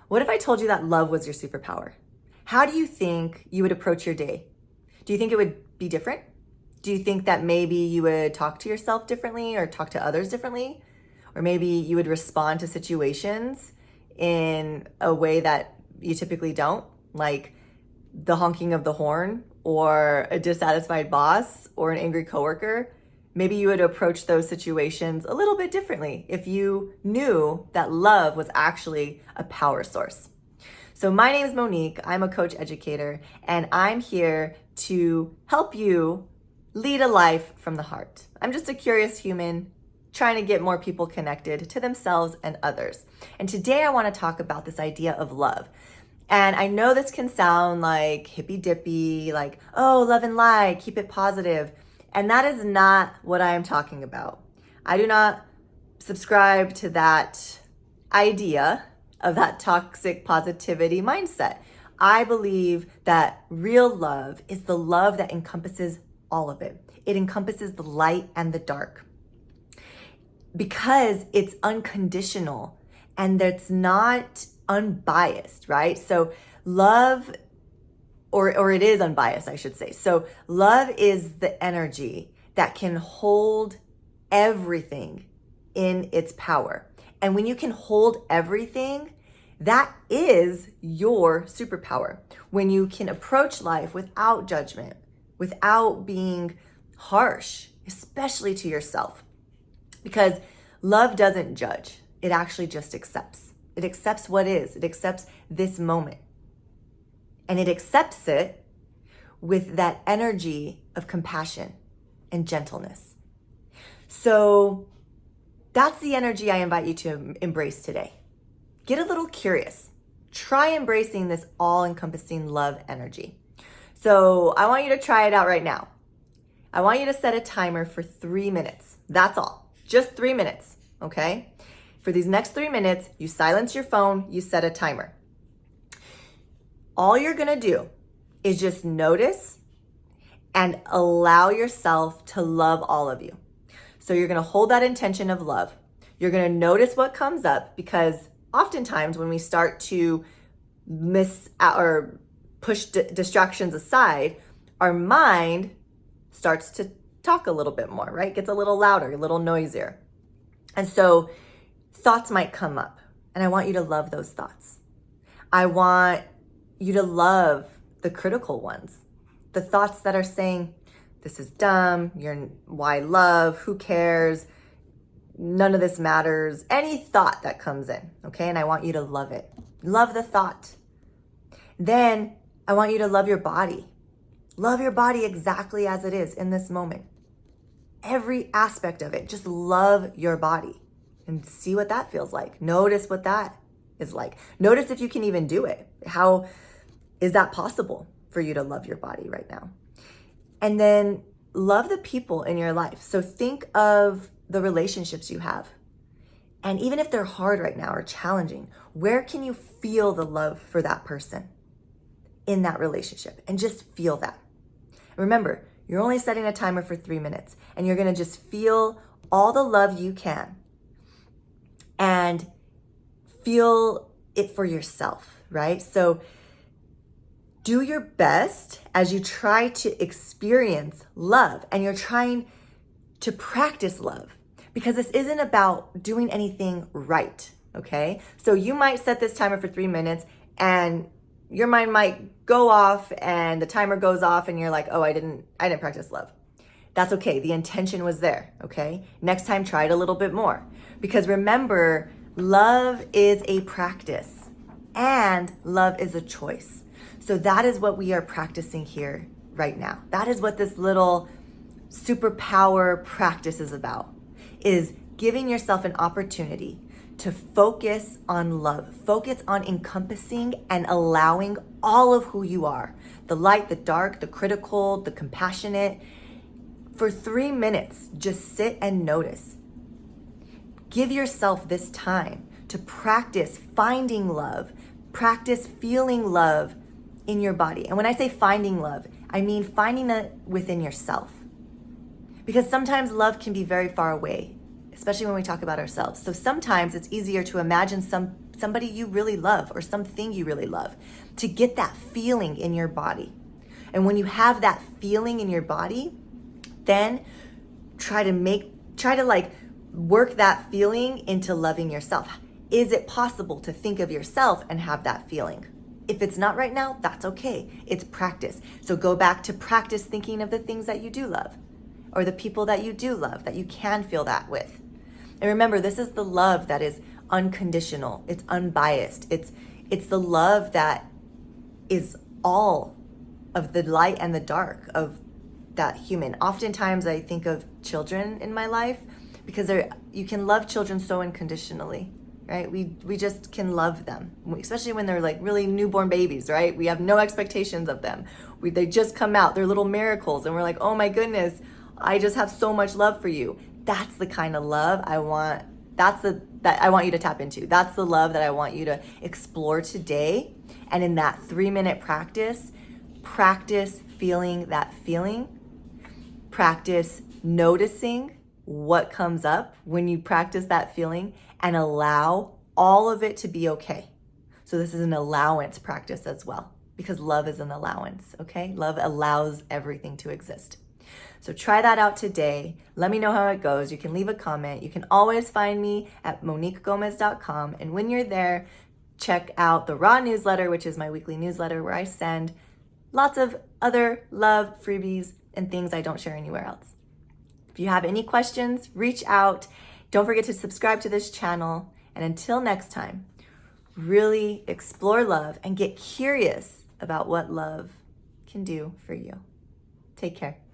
What if I told you that love was your superpower? How do you think you would approach your day? Do you think it would be different? Do you think that maybe you would talk to yourself differently or talk to others differently? Or maybe you would respond to situations in a way that you typically don't, like the honking of the horn or a dissatisfied boss or an angry coworker. Maybe you would approach those situations a little bit differently if you knew that love was actually a power source. So my name is Monique. I'm a coach educator, and I'm here to help you lead a life from the heart. I'm just a curious human trying to get more people connected to themselves and others. And today I want to talk about this idea of love. And I know this can sound like hippy dippy, like, oh, love and light, keep it positive. And that is not what I am talking about. I do not subscribe to that idea of that toxic positivity mindset. I believe that real love is the love that encompasses all of it. It encompasses the light and the dark because it's unconditional and that's not unbiased, right? So love, or it is unbiased, I should say. So love is the energy that can hold everything in its power. And when you can hold everything, that is your superpower. When you can approach life without judgment, without being harsh, especially to yourself. Because love doesn't judge. It actually just accepts. It accepts what is. It accepts this moment. And it accepts it with that energy of compassion and gentleness. So that's the energy I invite you to embrace today. Get a little curious. Try embracing this all-encompassing love energy. So I want you to try it out right now. I want you to set a timer for 3 minutes. That's all. Just 3 minutes, okay? For these next 3 minutes, you silence your phone, you set a timer. All you're gonna do is just notice and allow yourself to love all of you. So you're gonna hold that intention of love. You're gonna notice what comes up, because oftentimes when we start to miss out or push distractions aside, our mind starts to talk a little bit more, right? Gets a little louder, a little noisier. And so thoughts might come up, and I want you to love those thoughts. I want you to love the critical ones, the thoughts that are saying, this is dumb, why love, who cares, none of this matters, any thought that comes in, okay? And I want you to love it. Love the thought. Then I want you to love your body. Love your body exactly as it is in this moment. Every aspect of it, just love your body and see what that feels like. Notice what that is like. Notice if you can even do it. How is that possible for you to love your body right now? And then love the people in your life. So think of the relationships you have. And even if they're hard right now or challenging, where can you feel the love for that person in that relationship? And just feel that. Remember, you're only setting a timer for 3 minutes, and you're gonna just feel all the love you can and feel it for yourself, right? So do your best as you try to experience love, and you're trying to practice love, because this isn't about doing anything right, okay? So you might set this timer for 3 minutes and your mind might go off and the timer goes off and you're like, oh, I didn't practice love. That's okay. The intention was there, okay? Next time, try it a little bit more. Because remember, love is a practice and love is a choice. So that is what we are practicing here right now. That is what this little superpower practice is about, is giving yourself an opportunity to focus on love, focus on encompassing and allowing all of who you are, the light, the dark, the critical, the compassionate. For 3 minutes, just sit and notice. Give yourself this time to practice finding love, practice feeling love in your body. And when I say finding love, I mean finding it within yourself. Because sometimes love can be very far away, especially when we talk about ourselves. So sometimes it's easier to imagine somebody you really love or something you really love, to get that feeling in your body. And when you have that feeling in your body, then try to like work that feeling into loving yourself. Is it possible to think of yourself and have that feeling? If it's not right now, that's okay. It's practice. So go back to practice thinking of the things that you do love or the people that you do love, that you can feel that with. And remember, this is the love that is unconditional. It's unbiased. It's the love that is all of the light and the dark of that human. Oftentimes I think of children in my life because you can love children so unconditionally, right? We just can love them, especially when they're like really newborn babies, right? We have no expectations of them. They just come out, they're little miracles, and we're like, oh my goodness, I just have so much love for you. That's the kind of love I want. That I want you to tap into. That's the love that I want you to explore today. And in that 3-minute practice feeling that feeling. Practice noticing what comes up when you practice that feeling and allow all of it to be okay. So this is an allowance practice as well, because love is an allowance, okay? Love allows everything to exist. So try that out today. Let me know how it goes. You can leave a comment. You can always find me at moniquegomez.com. And when you're there, check out the Raw newsletter, which is my weekly newsletter where I send lots of other love freebies and things I don't share anywhere else. If you have any questions, reach out. Don't forget to subscribe to this channel. And until next time, really explore love and get curious about what love can do for you. Take care.